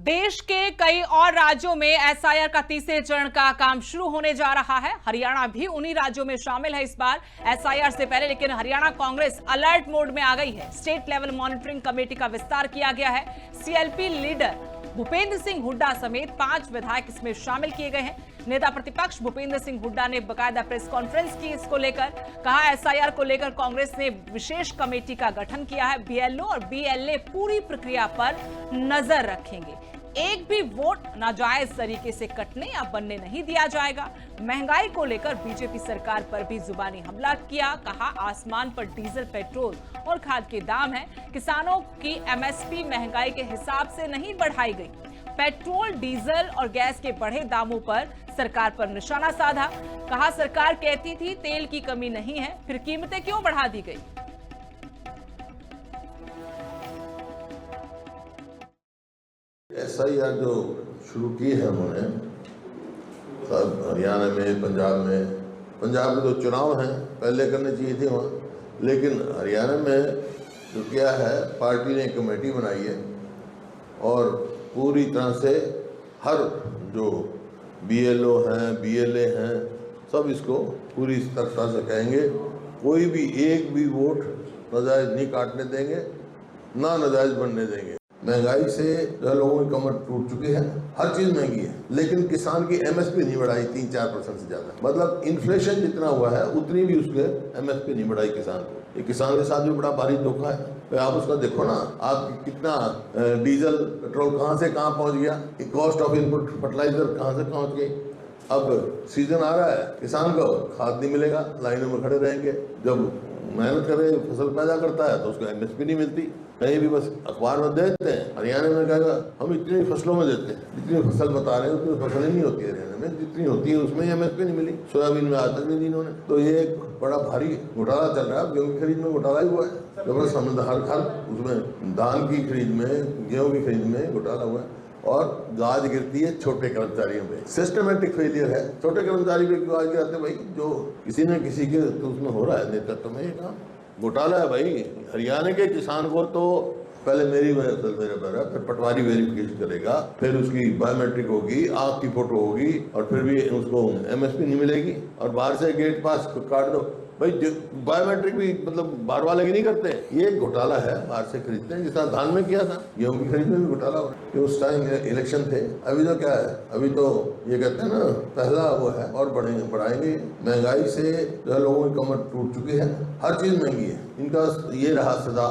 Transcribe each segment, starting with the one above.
देश के कई और राज्यों में एसआईआर का तीसरे चरण का काम शुरू होने जा रहा है। हरियाणा भी उन्हीं राज्यों में शामिल है इस बार एसआईआर से पहले, लेकिन हरियाणा कांग्रेस अलर्ट मोड में आ गई है। स्टेट लेवल मॉनिटरिंग कमेटी का विस्तार किया गया है। सीएलपी लीडर भूपेंद्र सिंह हुड्डा समेत 5 विधायक इसमें शामिल किए गए हैं। नेता प्रतिपक्ष भूपेंद्र सिंह हुड्डा ने बकायदा प्रेस कॉन्फ्रेंस की इसको लेकर। कहा एसआईआर को लेकर कांग्रेस ने विशेष कमेटी का गठन किया है। बीएलओ और बीएलए पूरी प्रक्रिया पर नजर रखेंगे। एक भी वोट नाजायज तरीके से कटने या बनने नहीं दिया जाएगा। महंगाई को लेकर बीजेपी सरकार पर भी जुबानी हमला किया। कहा आसमान पर डीजल, पेट्रोल और खाद के दाम है। किसानों की एमएसपी महंगाई के हिसाब से नहीं बढ़ाई गई। पेट्रोल, डीजल और गैस के बढ़े दामों पर सरकार पर निशाना साधा। कहा सरकार कहती थी तेल की कमी नहीं है, फिर कीमतें क्यों बढ़ा दी गई। एसआईआर जो शुरू की है उन्होंने सब हरियाणा में, पंजाब में तो चुनाव हैं, पहले करने चाहिए थे वहाँ, लेकिन हरियाणा में जो किया है पार्टी ने कमेटी बनाई है और पूरी तरह से हर जो बीएलओ हैं, बीएलए हैं, सब इसको पूरी सतर्कता से कहेंगे। कोई भी एक भी वोट नाजायज नहीं काटने देंगे, ना नाजायज बनने देंगे। महंगाई से लोगों की कमर टूट चुकी है, हर चीज महंगी है, लेकिन किसान की एमएसपी नहीं बढ़ाई 3-4% से ज्यादा। मतलब इन्फ्लेशन जितना हुआ है उतनी भी उसके एमएसपी नहीं बढ़ाई किसान को। ये किसान के साथ भी बड़ा भारी धोखा है। तो आप उसका देखो ना, आप कितना डीजल, पेट्रोल कहाँ से कहाँ पहुंच गया, कॉस्ट ऑफ इनपुट फर्टिलाइजर कहाँ से पहुंच गई। अब सीजन आ रहा है, किसान को खाद नहीं मिलेगा, लाइनों में खड़े रहेंगे। जब मेहनत करे, फसल पैदा करता है तो उसको एमएसपी नहीं मिलती। कहीं भी बस अखबार में देते हैं, हरियाणा में कहेगा हम इतनी फसलों में देते हैं, जितनी फसल बता रहे हैं उतनी फसलें नहीं होती है हरियाणा में, जितनी होती है उसमें एमएसपी नहीं मिली। सोयाबीन में आज तक नहीं दी इन्होंने। तो ये एक बड़ा भारी घोटाला चल रहा है। गेहूँ की खरीद में घोटाला ही हुआ है, जबरदस्त समझ हर उसमें धान की खरीद में, गेहूँ की खरीद में घोटाला हुआ है। और गाज गिरती है छोटे कर्मचारियों पे, सिस्टमेटिक फेलियर है। छोटे कर्मचारी पे क्यों आज गिराते भाई? जो किसी न किसी के तो उसमें हो रहा है नेतृत्व में ये काम, घोटाला है भाई। हरियाणा के किसान को तो पहले मेरे पर है, फिर पटवारी वेरिफिकेशन करेगा, फिर उसकी बायोमेट्रिक होगी, आँख की फोटो होगी, और फिर भी उसको एमएसपी नहीं मिलेगी। और बाहर से गेट पास काट दो भाई, बायोमेट्रिक भी मतलब बाहर वाले की नहीं करते। ये घोटाला है, बाहर से खरीदते हैं, जितना धान में किया था, गेहूं की खरीद में भी घोटाला हो रहा है। उस टाइम इलेक्शन थे, अभी तो क्या है, अभी तो ये कहते हैं ना पहला वो है और बढ़ाएंगे। महंगाई से लोगों की कमर टूट चुकी है, हर चीज महंगी है। इनका ये रहा सदा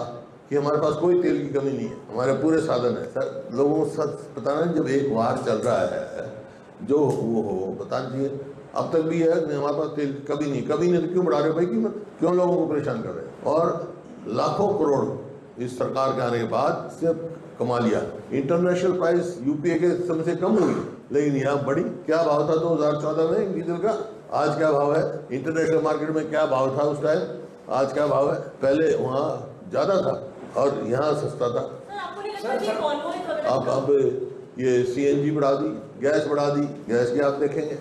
कि हमारे पास कोई तेल की कमी नहीं है, हमारे पूरे साधन है। सर लोगों को सच पता नहीं, जब एक वार चल रहा है जो वो हो बताना चाहिए। अब तक भी है हमारे पास तेल कभी नहीं तो क्यों बढ़ा रहे भाई कीमत? क्यों लोगों को परेशान कर रहे हैं? और लाखों करोड़ इस सरकार के आने के बाद सिर्फ कमा लिया। इंटरनेशनल प्राइस यूपीए के समय से कम हुई, लेकिन यहाँ बढ़ी। क्या भाव था 2014 में डीजल का, आज क्या भाव है? इंटरनेशनल मार्केट में क्या भाव था उस टाइम, आज क्या भाव है? पहले वहाँ ज्यादा था और यहाँ सस्ता था। अब ये सीएनजी बढ़ा दी, गैस बढ़ा दी, गैस की आप देखेंगे